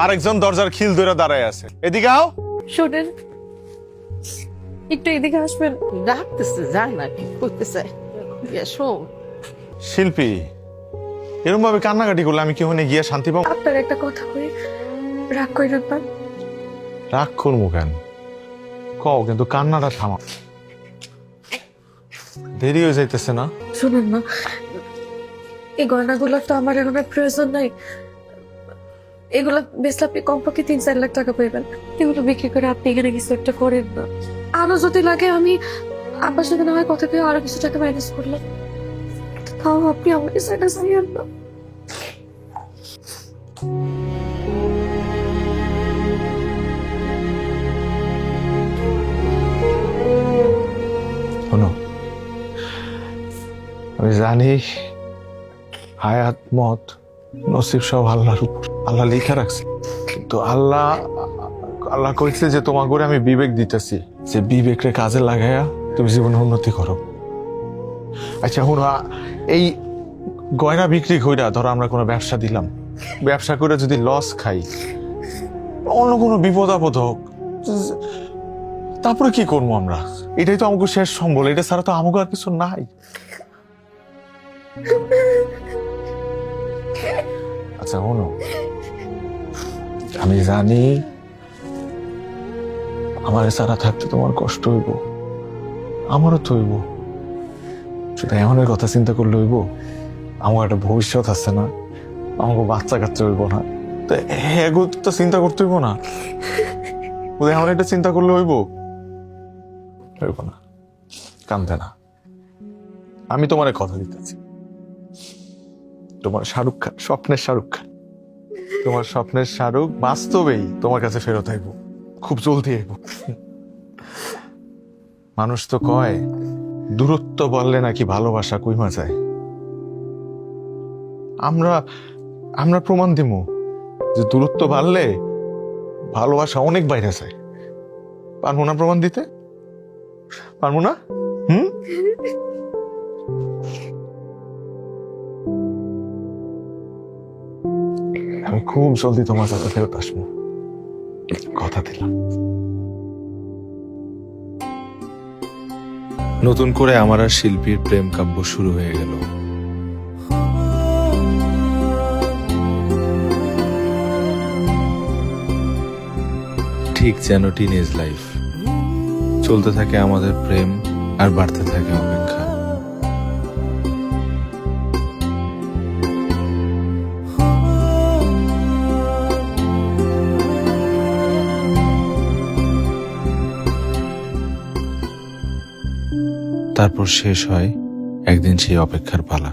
আরেকজন দরজার খিল ধরে দাঁড়ায় আছে। এদিকে আও। শোনেন, একটু এদিকে আসবেন। ডাকতেছে, যায় না, কি করতেছে? শোন, শিল্পী, এরকম ভাবে কান্নাকাটি করলে আমি কি ওখানে গিয়ে শান্তি পাবো? আপনার একটা কথা কই, রাগ কইরেন না। রাগ করবো কেন? কও, কিন্তু কান্নাটা থামা। দেরি হয়ে যাইতেছে না? শুনুন না, এই গয়নাগুলোর তো আমার এখন আর প্রয়োজন নাই। এগুলা বেচলে আপনি কমপক্ষে 3-4 লাখ টাকা পাইবেন। এগুলো বিক্রি করে আপনি এখানে কিছু একটা করেন না। আরো যদি লাগে আমি আব্বার সাথে না হয় কথা কয়ে আরো কিছু টাকা ম্যানেজ করলাম। তাও আপনি আমার কাছে এটা চাইয়েন না। শোনো, আমি জানি হায়াত মত নসিব সব আল্লাহর উপর, আল্লাহ লেখা রাখছে। কিন্তু আল্লাহ কইছে যে তোমার করে আমি বিবেক দিতেছি, যে বিবেকরে কাজে লাগাইয়া তুমি জীবনে উন্নতি করো। আচ্ছা শুনো, এই গয়না বিক্রি কইরা ধরো আমরা কোনো ব্যবসা দিলাম, ব্যবসা করে যদি লস খাই, অন্য কোনো বিপদ আপদ হোক, তারপরে কি করবো আমরা? এটাই তো আমাকে শেষ সম্বল, এটা ছাড়া তো আমাকে আর কিছু নাই। আচ্ছা শোনো, আমি জানি আমার সারা থাকতে তোমার কষ্ট হইব, আমারও তো হইব। শুধু এমনের কথা চিন্তা করলে হইব? আমার একটা ভবিষ্যৎ আছে না, আমাকে বাচ্চা কাচ্চা হইব না, তো এগুলো তো চিন্তা করতে হইব না? ওদের এমন একটা চিন্তা করলে হইব? হইব না, কান্দে না। আমি তোমার কথা দিতেছি, তোমার শাহরুখ খান, স্বপ্নের শাহরুখ খান, তোমার স্বপ্নের শাহরুখ বাস্তবেই তোমার কাছে ফেরত আইব, খুব জলদি আইব। মানুষ তো কয় দূরত্ব বললে নাকি ভালোবাসা কইমা যায়। আমরা প্রমাণ দিব যে দূরত্ব বাড়লে ভালোবাসা অনেক বাইরে যায়। পারবো না প্রমাণ দিতে? পারবো না? আমি খুব জলদি তোমার কাছে ফেরত আসবো, কথা দিলাম। নতুন করে আমার আর শিল্পীর প্রেম কাব্য শুরু হয়ে গেল। ঠিক যেন টিনেজ লাইফ, চলতে থাকে আমাদের প্রেম আর বাড়তে থাকে অপেক্ষা। তারপর শেষ হয় একদিন সেই অপেক্ষার পালা।